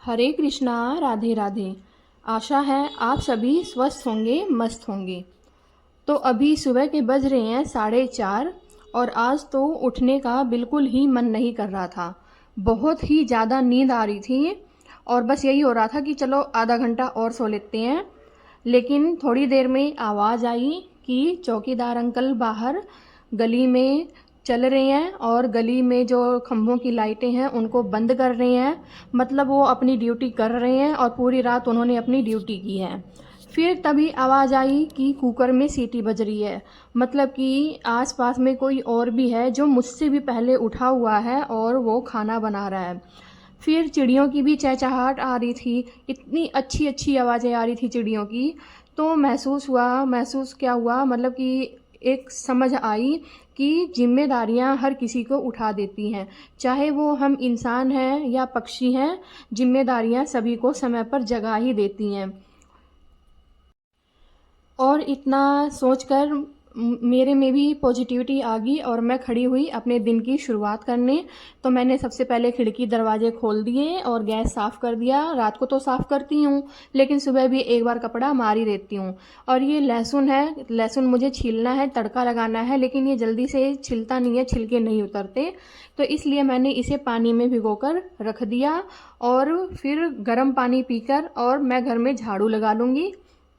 हरे कृष्णा, राधे राधे। आशा है आप सभी स्वस्थ होंगे, मस्त होंगे। तो अभी सुबह के बज रहे हैं 4:30 और आज तो उठने का बिल्कुल ही मन नहीं कर रहा था। बहुत ही ज़्यादा नींद आ रही थी और बस यही हो रहा था कि चलो आधा घंटा और सो लेते हैं। लेकिन थोड़ी देर में आवाज़ आई कि चौकीदार अंकल बाहर गली में चल रहे हैं और गली में जो खंभों की लाइटें हैं उनको बंद कर रहे हैं। मतलब वो अपनी ड्यूटी कर रहे हैं और पूरी रात उन्होंने अपनी ड्यूटी की है। फिर तभी आवाज़ आई कि कुकर में सीटी बज रही है। मतलब कि आसपास में कोई और भी है जो मुझसे भी पहले उठा हुआ है और वो खाना बना रहा है। फिर चिड़ियों की भी चहचहाहट आ रही थी। इतनी अच्छी अच्छी आवाज़ें आ रही थी चिड़ियों की। तो महसूस क्या हुआ, मतलब कि एक समझ आई कि जिम्मेदारियां हर किसी को उठा देती हैं। चाहे वो हम इंसान हैं या पक्षी हैं, जिम्मेदारियां सभी को समय पर जगा ही देती हैं। और इतना सोचकर मेरे में भी पॉजिटिविटी आ गई और मैं खड़ी हुई अपने दिन की शुरुआत करने। तो मैंने सबसे पहले खिड़की दरवाजे खोल दिए और गैस साफ़ कर दिया। रात को तो साफ़ करती हूँ, लेकिन सुबह भी एक बार कपड़ा मार ही देती हूँ। और ये लहसुन है, लहसुन मुझे छीलना है, तड़का लगाना है, लेकिन ये जल्दी से छिलता नहीं है, छिलके नहीं उतरते। तो इसलिए मैंने इसे पानी में भिगोकर रख दिया और फिर गर्म पानी पीकर और मैं घर में झाड़ू लगा लूँगी।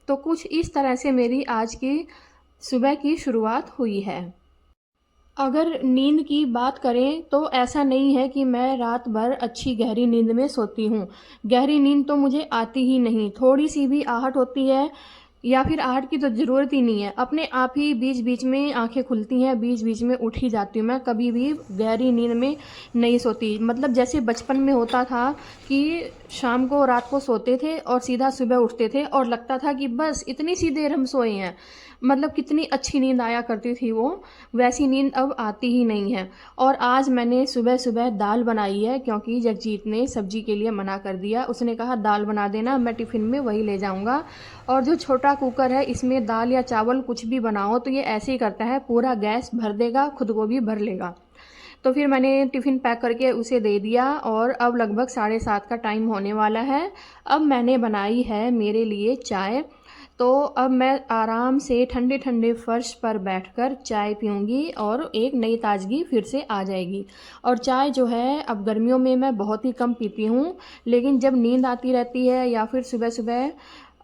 तो कुछ इस तरह से मेरी आज की सुबह की शुरुआत हुई है। अगर नींद की बात करें तो ऐसा नहीं है कि मैं रात भर अच्छी गहरी नींद में सोती हूँ। गहरी नींद तो मुझे आती ही नहीं। थोड़ी सी भी आहट होती है या फिर आहट की तो ज़रूरत ही नहीं है, अपने आप ही बीच बीच में आंखें खुलती हैं, बीच बीच में उठ ही जाती हूँ। मैं कभी भी गहरी नींद में नहीं सोती। मतलब जैसे बचपन में होता था कि शाम को रात को सोते थे और सीधा सुबह उठते थे और लगता था कि बस इतनी सी देर हम सोए हैं। मतलब कितनी अच्छी नींद आया करती थी वो, वैसी नींद अब आती ही नहीं है। और आज मैंने सुबह सुबह दाल बनाई है क्योंकि जगजीत ने सब्जी के लिए मना कर दिया। उसने कहा दाल बना देना, मैं टिफ़िन में वही ले जाऊंगा। और जो छोटा कुकर है इसमें दाल या चावल कुछ भी बनाओ तो ये ऐसे ही करता है, पूरा गैस भर देगा, खुद को भी भर लेगा। तो फिर मैंने टिफ़िन पैक करके उसे दे दिया और अब लगभग 7:30 का टाइम होने वाला है। अब मैंने बनाई है मेरे लिए चाय। तो अब मैं आराम से ठंडे ठंडे फर्श पर बैठकर चाय पीऊँगी और एक नई ताज़गी फिर से आ जाएगी। और चाय जो है अब गर्मियों में मैं बहुत ही कम पीती हूँ, लेकिन जब नींद आती रहती है या फिर सुबह सुबह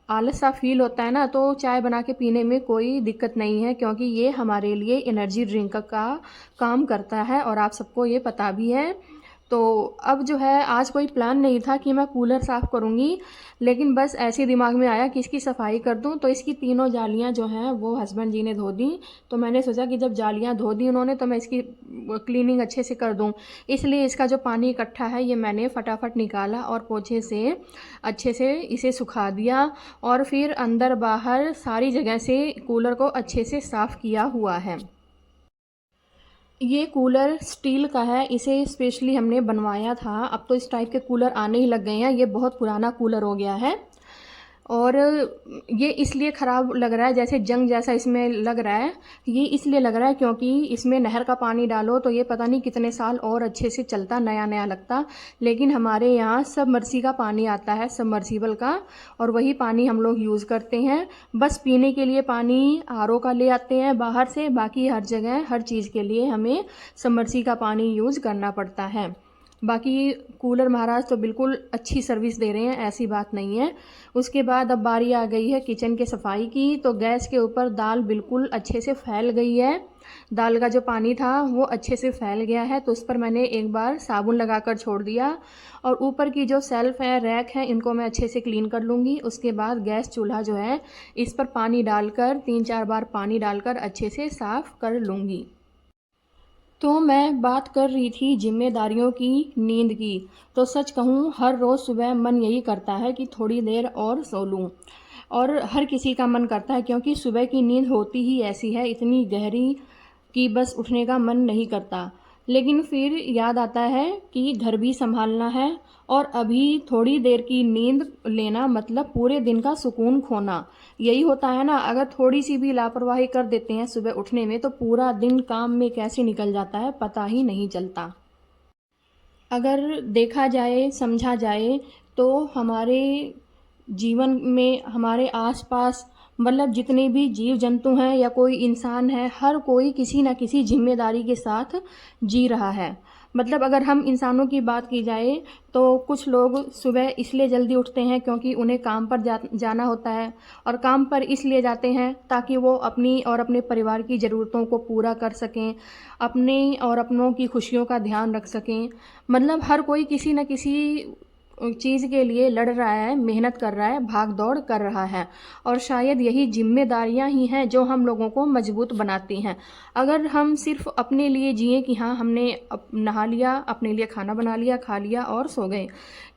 आलस सा फ़ील होता है ना, तो चाय बना के पीने में कोई दिक्कत नहीं है क्योंकि ये हमारे लिए एनर्जी ड्रिंक का काम करता है और आप सबको ये पता भी है। तो अब जो है आज कोई प्लान नहीं था कि मैं कूलर साफ़ करूँगी, लेकिन बस ऐसे दिमाग में आया कि इसकी सफाई कर दूँ। तो इसकी तीनों जालियाँ जो हैं वो हस्बैंड जी ने धो दी। तो मैंने सोचा कि जब जालियाँ धो दी उन्होंने तो मैं इसकी क्लीनिंग अच्छे से कर दूँ। इसलिए इसका जो पानी इकट्ठा है ये मैंने फटाफट निकाला और पोछे से अच्छे से इसे सुखा दिया और फिर अंदर बाहर सारी जगह से कूलर को अच्छे से साफ़ किया हुआ है। ये कूलर स्टील का है, इसे स्पेशली हमने बनवाया था। अब तो इस टाइप के कूलर आने ही लग गए हैं, ये बहुत पुराना कूलर हो गया है। और ये इसलिए ख़राब लग रहा है, जैसे जंग जैसा इसमें लग रहा है। ये इसलिए लग रहा है क्योंकि इसमें नहर का पानी डालो तो ये पता नहीं कितने साल और अच्छे से चलता, नया नया लगता। लेकिन हमारे यहाँ सबमर्सी का पानी आता है, सबमर्सिबल का, और वही पानी हम लोग यूज़ करते हैं। बस पीने के लिए पानी आरओ का ले आते हैं बाहर से, बाकी हर जगह हर चीज़ के लिए हमें सबमर्सी का पानी यूज़ करना पड़ता है। बाकी कूलर महाराज तो बिल्कुल अच्छी सर्विस दे रहे हैं, ऐसी बात नहीं है। उसके बाद अब बारी आ गई है किचन के सफाई की। तो गैस के ऊपर दाल बिल्कुल अच्छे से फैल गई है। दाल का जो पानी था वो अच्छे से फैल गया है, तो उस पर मैंने एक बार साबुन लगाकर छोड़ दिया। और ऊपर की जो सेल्फ़ है, रैक है, इनको मैं अच्छे से क्लीन कर लूँगी। उसके बाद गैस चूल्हा जो है इस पर पानी डालकर 3-4 बार पानी डालकर अच्छे से साफ़ कर लूँगी। तो मैं बात कर रही थी जिम्मेदारियों की, नींद की। तो सच कहूँ हर रोज़ सुबह मन यही करता है कि थोड़ी देर और सो लूँ। और हर किसी का मन करता है क्योंकि सुबह की नींद होती ही ऐसी है, इतनी गहरी कि बस उठने का मन नहीं करता। लेकिन फिर याद आता है कि घर भी संभालना है और अभी थोड़ी देर की नींद लेना मतलब पूरे दिन का सुकून खोना। यही होता है ना, अगर थोड़ी सी भी लापरवाही कर देते हैं सुबह उठने में तो पूरा दिन काम में कैसे निकल जाता है पता ही नहीं चलता। अगर देखा जाए, समझा जाए तो हमारे जीवन में हमारे आसपास मतलब जितने भी जीव जंतु हैं या कोई इंसान है, हर कोई किसी न किसी जिम्मेदारी के साथ जी रहा है। मतलब अगर हम इंसानों की बात की जाए तो कुछ लोग सुबह इसलिए जल्दी उठते हैं क्योंकि उन्हें काम पर जाना होता है, और काम पर इसलिए जाते हैं ताकि वो अपनी और अपने परिवार की ज़रूरतों को पूरा कर सकें, अपने और अपनों की खुशियों का ध्यान रख सकें। मतलब हर कोई किसी न किसी चीज़ के लिए लड़ रहा है, मेहनत कर रहा है, भाग दौड़ कर रहा है, और शायद यही जिम्मेदारियां ही हैं जो हम लोगों को मजबूत बनाती हैं। अगर हम सिर्फ अपने लिए जिए कि हाँ हमने नहा लिया, अपने लिए खाना बना लिया, खा लिया और सो गए,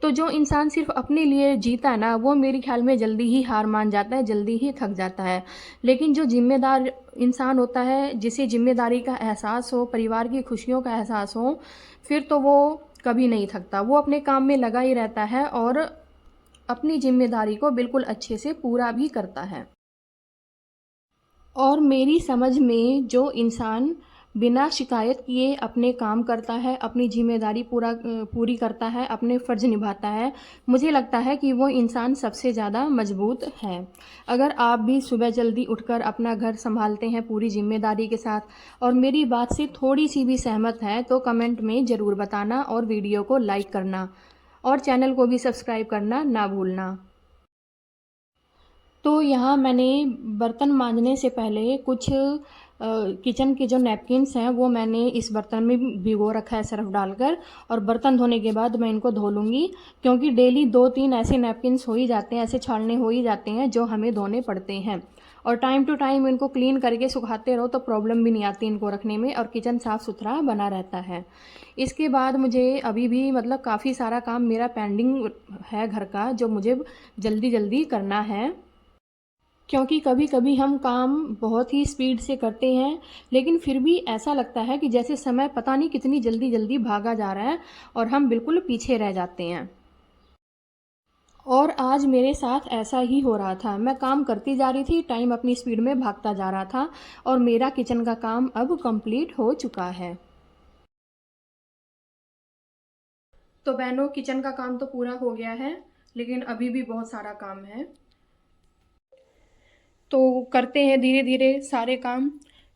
तो जो इंसान सिर्फ अपने लिए जीता है ना, वो मेरे ख्याल में जल्दी ही हार मान जाता है, जल्दी ही थक जाता है। लेकिन जो जिम्मेदार इंसान होता है, जिसे जिम्मेदारी का एहसास हो, परिवार की खुशियों का एहसास हो, फिर तो वो कभी नहीं थकता, वो अपने काम में लगा ही रहता है और अपनी जिम्मेदारी को बिल्कुल अच्छे से पूरा भी करता है। और मेरी समझ में जो इंसान बिना शिकायत किए अपने काम करता है, अपनी जिम्मेदारी पूरी करता है, अपने फ़र्ज़ निभाता है, मुझे लगता है कि वो इंसान सबसे ज़्यादा मजबूत है। अगर आप भी सुबह जल्दी उठकर अपना घर संभालते हैं पूरी जिम्मेदारी के साथ और मेरी बात से थोड़ी सी भी सहमत हैं, तो कमेंट में ज़रूर बताना और वीडियो को लाइक करना और चैनल को भी सब्सक्राइब करना ना भूलना। तो यहाँ मैंने बर्तन मांजने से पहले कुछ किचन के जो नैपकिन्स हैं वो मैंने इस बर्तन में भिगो रखा है सर्फ़ डालकर, और बर्तन धोने के बाद मैं इनको धो लूँगी, क्योंकि डेली 2-3 ऐसे नैपकिन्स हो ही जाते हैं, ऐसे छालने हो ही जाते हैं जो हमें धोने पड़ते हैं। और टाइम टू टाइम इनको क्लीन करके सुखाते रहो तो प्रॉब्लम भी नहीं आती इनको रखने में, और किचन साफ़ सुथरा बना रहता है। इसके बाद मुझे अभी भी मतलब काफ़ी सारा काम मेरा पेंडिंग है घर का, जो मुझे जल्दी जल्दी करना है, क्योंकि कभी कभी हम काम बहुत ही स्पीड से करते हैं, लेकिन फिर भी ऐसा लगता है कि जैसे समय पता नहीं कितनी जल्दी जल्दी भागा जा रहा है और हम बिल्कुल पीछे रह जाते हैं। और आज मेरे साथ ऐसा ही हो रहा था, मैं काम करती जा रही थी, टाइम अपनी स्पीड में भागता जा रहा था, और मेरा किचन का काम अब कंप्लीट हो चुका है। तो बहनों, किचन का काम तो पूरा हो गया है, लेकिन अभी भी बहुत सारा काम है, तो करते हैं धीरे धीरे सारे काम।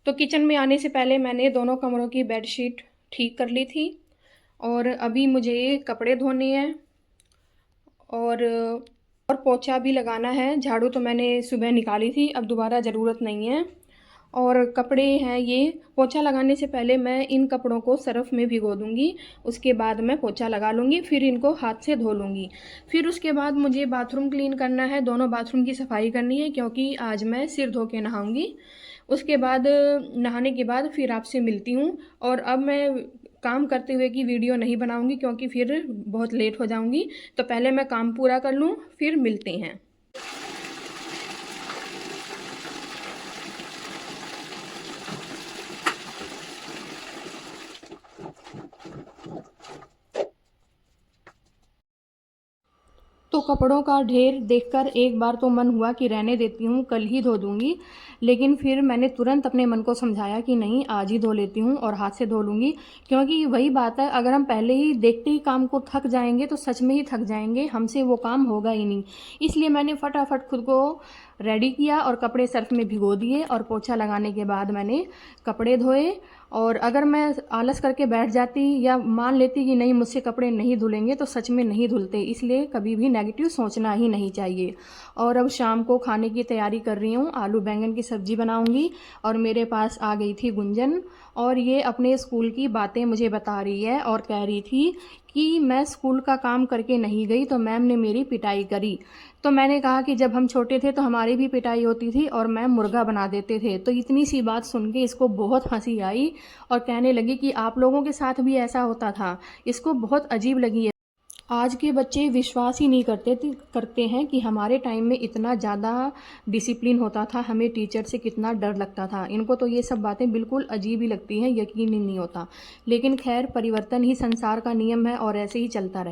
तो किचन में आने से पहले मैंने दोनों कमरों की बेडशीट ठीक कर ली थी, और अभी मुझे कपड़े धोने हैं और पोछा भी लगाना है। झाड़ू तो मैंने सुबह निकाली थी, अब दोबारा ज़रूरत नहीं है। और कपड़े हैं ये, पोछा लगाने से पहले मैं इन कपड़ों को सर्फ़ में भिगो दूँगी, उसके बाद मैं पोछा लगा लूँगी, फिर इनको हाथ से धो लूँगी। फिर उसके बाद मुझे बाथरूम क्लीन करना है, दोनों बाथरूम की सफाई करनी है, क्योंकि आज मैं सिर धो के नहाऊँगी। उसके बाद नहाने के बाद फिर आपसे मिलती हूँ, और अब मैं काम करते हुए की वीडियो नहीं बनाऊँगी क्योंकि फिर बहुत लेट हो जाऊँगी। तो पहले मैं काम पूरा कर लूँ, फिर मिलते हैं। तो कपड़ों का ढेर देखकर एक बार तो मन हुआ कि रहने देती हूँ, कल ही धो दूँगी, लेकिन फिर मैंने तुरंत अपने मन को समझाया कि नहीं, आज ही धो लेती हूँ और हाथ से धो लूँगी, क्योंकि वही बात है, अगर हम पहले ही देखते ही काम को थक जाएंगे तो सच में ही थक जाएंगे, हमसे वो काम होगा ही नहीं। इसलिए मैंने फटाफट खुद को रेडी किया और कपड़े सर्फ में भिगो दिए, और पोछा लगाने के बाद मैंने कपड़े धोए। और अगर मैं आलस करके बैठ जाती या मान लेती कि नहीं मुझसे कपड़े नहीं धुलेंगे, तो सच में नहीं धुलते, इसलिए कभी भी नेगेटिव सोचना ही नहीं चाहिए। और अब शाम को खाने की तैयारी कर रही हूँ, आलू बैंगन की सब्ज़ी बनाऊँगी, और मेरे पास आ गई थी गुंजन, और ये अपने स्कूल की बातें मुझे बता रही है और कह रही थी कि मैं स्कूल का काम करके नहीं गई तो मैम ने मेरी पिटाई करी। तो मैंने कहा कि जब हम छोटे थे तो हमारी भी पिटाई होती थी और मैम मुर्गा बना देते थे। तो इतनी सी बात सुन के इसको बहुत हंसी आई और कहने लगी कि आप लोगों के साथ भी ऐसा होता था। इसको बहुत अजीब लगी है। आज के बच्चे विश्वास ही नहीं करते हैं कि हमारे टाइम में इतना ज़्यादा डिसिप्लिन होता था, हमें टीचर से कितना डर लगता था। इनको तो ये सब बातें बिल्कुल अजीब ही लगती हैं, यकीन ही नहीं होता। लेकिन खैर, परिवर्तन ही संसार का नियम है और ऐसे ही चलता रहे।